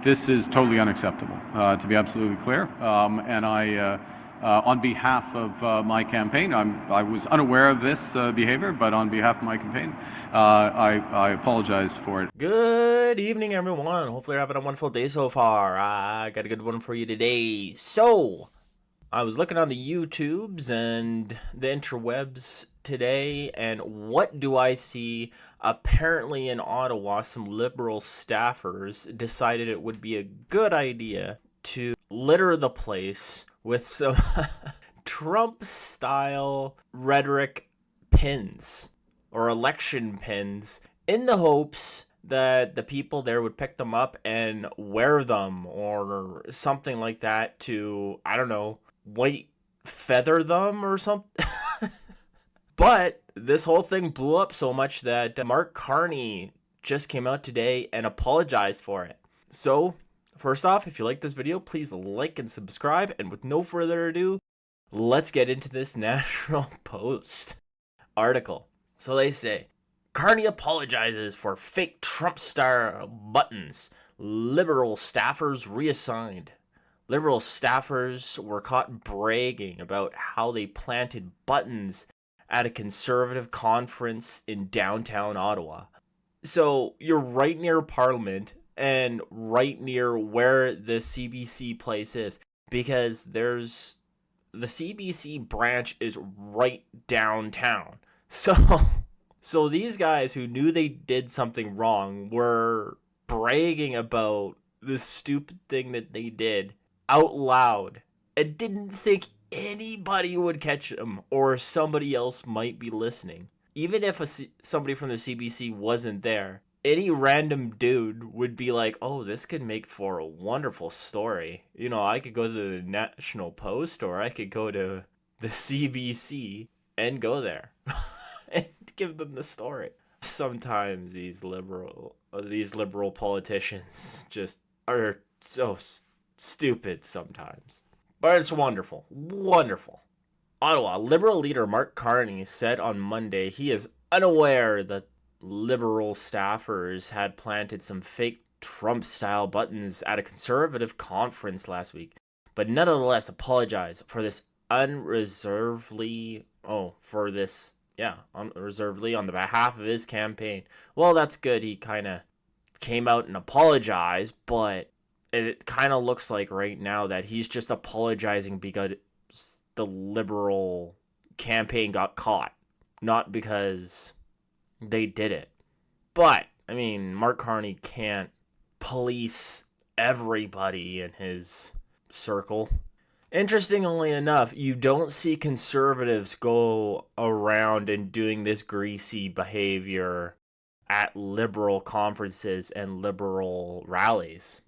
This is totally unacceptable, to be absolutely clear. And on behalf of my campaign, I was unaware of this behavior, but on behalf of my campaign, I apologize for it. Good evening, everyone. Hopefully, you're having a wonderful day so far. I got a good one for you today. So, I was looking on the YouTubes and the interwebs today, and what do I see? Apparently, in Ottawa, some Liberal staffers decided it would be a good idea to litter the place with some Trump style rhetoric pins or election pins in the hopes that the people there would pick them up and wear them or something like that to, I don't know, white feather them or something. But this whole thing blew up so much that Mark Carney just came out today and apologized for it. So, first off, if you like this video, please like and subscribe. And with no further ado, let's get into this National Post article. So they say, Carney apologizes for fake Trump star buttons. Liberal staffers reassigned. Liberal staffers were caught bragging about how they planted buttons at a conservative conference in downtown Ottawa. So you're right near Parliament and right near where the CBC place is, because there's the CBC branch is right downtown. So these guys who knew they did something wrong were bragging about this stupid thing that they did out loud and didn't think anybody would catch them or somebody else might be listening. Even if somebody from the CBC wasn't there, any random dude would be like, oh, this could make for a wonderful story. You know, I could go to the National Post or I could go to the CBC and go there and give them the story. Sometimes these liberal politicians just are so stupid sometimes. But it's wonderful. Wonderful. Ottawa Liberal leader Mark Carney said on Monday he is unaware that Liberal staffers had planted some fake Trump-style buttons at a conservative conference last week, but nonetheless apologized for this unreservedly on the behalf of his campaign. Well, that's good. He kind of came out and apologized, but it kind of looks like right now that he's just apologizing because the Liberal campaign got caught, not because they did it. But, I mean, Mark Carney can't police everybody in his circle. Interestingly enough, you don't see conservatives go around and doing this greasy behavior at liberal conferences and liberal rallies.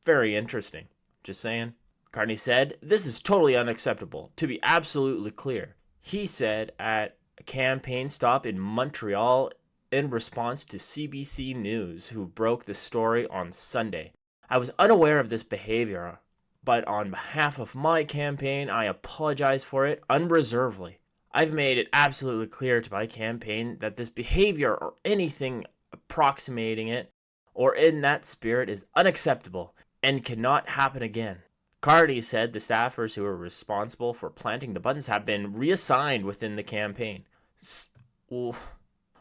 Very interesting. Just saying. Carney said, this is totally unacceptable. To be absolutely clear, he said at a campaign stop in Montreal in response to CBC News, who broke the story on Sunday. I was unaware of this behavior, but on behalf of my campaign, I apologize for it unreservedly. I've made it absolutely clear to my campaign that this behavior or anything approximating it or in that spirit is unacceptable and cannot happen again. Carney said the staffers who were responsible for planting the buttons have been reassigned within the campaign.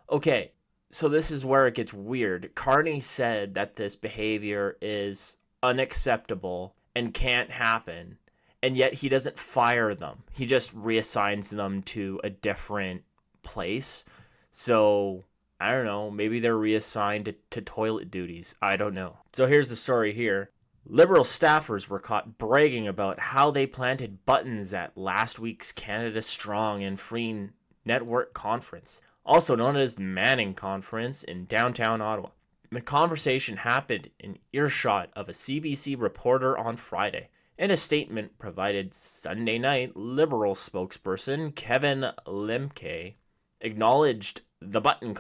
Okay, so this is where it gets weird. Carney said that this behavior is unacceptable and can't happen, and yet he doesn't fire them. He just reassigns them to a different place. So, I don't know, maybe they're reassigned to toilet duties. I don't know. So here's the story here. Liberal staffers were caught bragging about how they planted buttons at last week's Canada Strong and Free Network Conference, also known as the Manning Conference in downtown Ottawa. The conversation happened in earshot of a CBC reporter on Friday. In a statement provided Sunday night, Liberal spokesperson Kevin Lemke acknowledged the button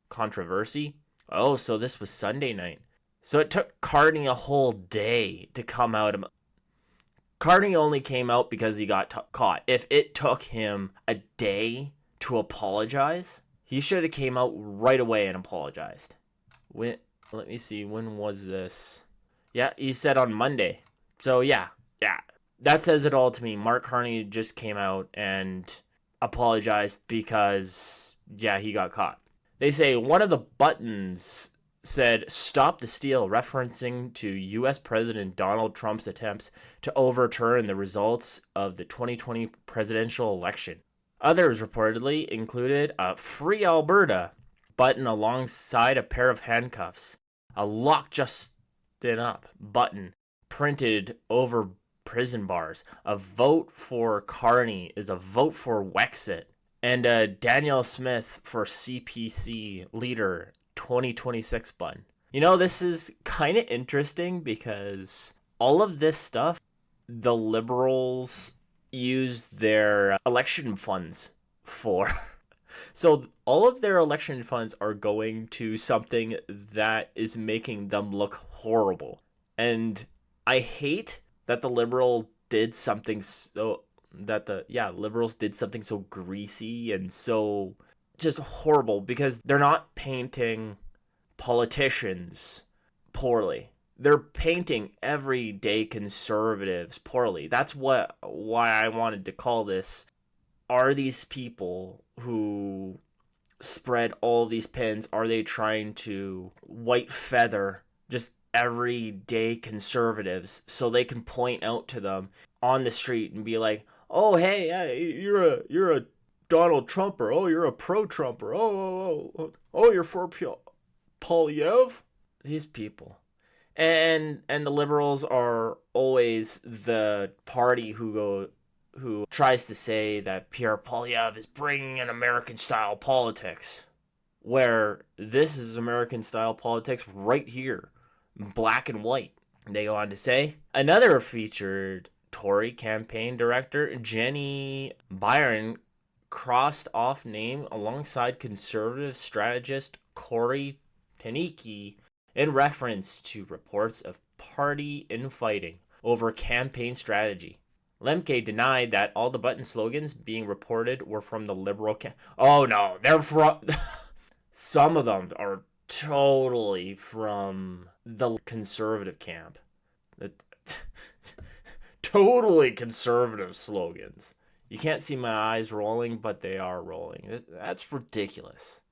controversy. Oh, so this was Sunday night. So it took Carney a whole day to come out. Carney only came out because he got caught. If it took him a day to apologize, he should have came out right away and apologized. Let me see, when was this? Yeah, he said on Monday. So yeah, that says it all to me. Mark Carney just came out and apologized because yeah, he got caught. They say one of the buttons said "Stop the Steal," referencing to U.S. President Donald Trump's attempts to overturn the results of the 2020 presidential election. Others reportedly included a "Free Alberta" button alongside a pair of handcuffs, a "Lock Justin Up" button printed over prison bars, a "Vote for Carney" is a "Vote for Wexit," and a "Danielle Smith for CPC leader 2026" button. You know, this is kind of interesting because all of this stuff, the Liberals use their election funds for. So all of their election funds are going to something that is making them look horrible. And I hate that the liberal did something so that the liberals did something so greasy and so just horrible, because they're not painting politicians poorly. They're painting everyday conservatives poorly. That's why I wanted to call this, are these people who spread all these pins, are they trying to white feather just everyday conservatives so they can point out to them on the street and be like, "Oh, hey, you're a Donald Trumper. Oh, you're a pro-Trumper. Oh, you're for Polyev." These people. And the liberals are always the party who tries to say that Pierre Polyev is bringing in American-style politics, where this is American-style politics right here, black and white. They go on to say, another featured Tory campaign director, Jenny Byron, crossed off name alongside conservative strategist Corey Taniki in reference to reports of party infighting over campaign strategy. Lemke denied that all the button slogans being reported were from the liberal camp. Oh no, they're from. Some of them are totally from the conservative camp. Totally conservative slogans. You can't see my eyes rolling, but they are rolling. That's ridiculous.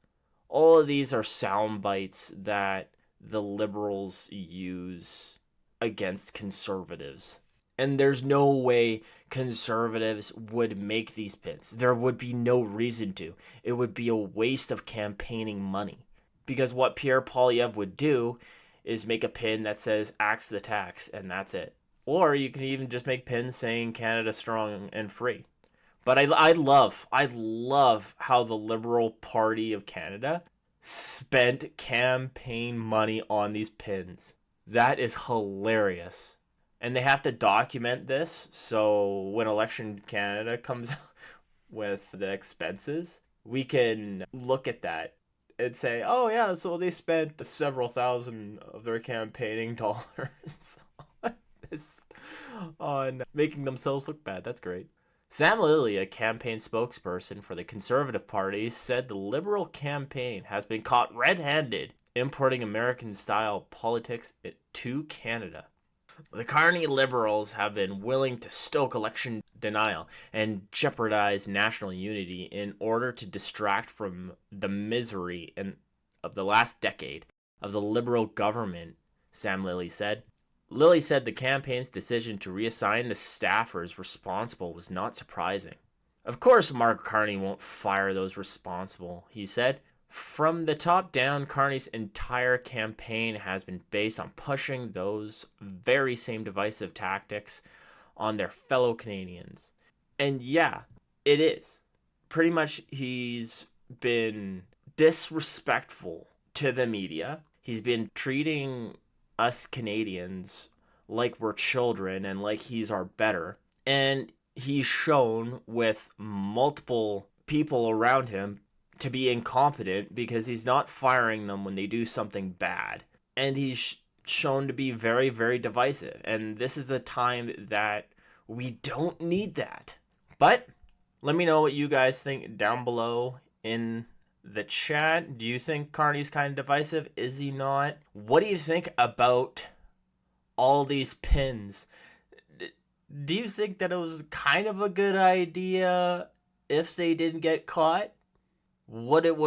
All of these are sound bites that the liberals use against conservatives. And there's no way conservatives would make these pins. There would be no reason to. It would be a waste of campaigning money. Because what Pierre Polyev would do is make a pin that says "Axe the Tax," and that's it. Or you can even just make pins saying "Canada Strong and Free." But I love how the Liberal Party of Canada spent campaign money on these pins. That is hilarious. And they have to document this, so when Election Canada comes out with the expenses, we can look at that and say, oh yeah, so they spent several thousand of their campaigning dollars on making themselves look bad. That's great. Sam Lilly, a campaign spokesperson for the Conservative Party, said the Liberal campaign has been caught red-handed importing American-style politics to Canada. The Carney Liberals have been willing to stoke election denial and jeopardize national unity in order to distract from the misery of the last decade of the Liberal government, Sam Lilly said. Lilly said the campaign's decision to reassign the staffers responsible was not surprising. Of course, Mark Carney won't fire those responsible, he said. From the top down, Carney's entire campaign has been based on pushing those very same divisive tactics on their fellow Canadians. And yeah, it is. Pretty much he's been disrespectful to the media. He's been treating us Canadians like we're children and like he's our better. And he's shown with multiple people around him to be incompetent because he's not firing them when they do something bad. And he's shown to be very, very divisive. And this is a time that we don't need that. But let me know what you guys think down below in the chat. Do you think Carney's kind of divisive? Is he not? What do you think about all these pins. Do you think that it was kind of a good idea if they didn't get caught? Would have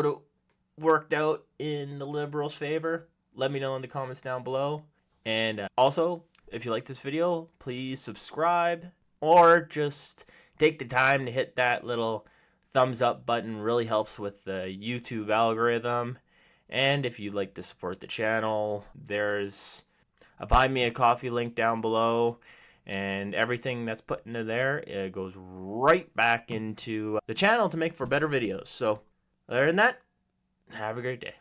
worked out in the Liberals' favor? Let me know in the comments down below. And also, if you like this video, please subscribe or just take the time to hit that little thumbs up button. Really helps with the YouTube algorithm. And if you'd like to support the channel, there's a buy me a coffee link down below, and everything that's put into there, it goes right back into the channel to make for better videos. So other than that, have a great day.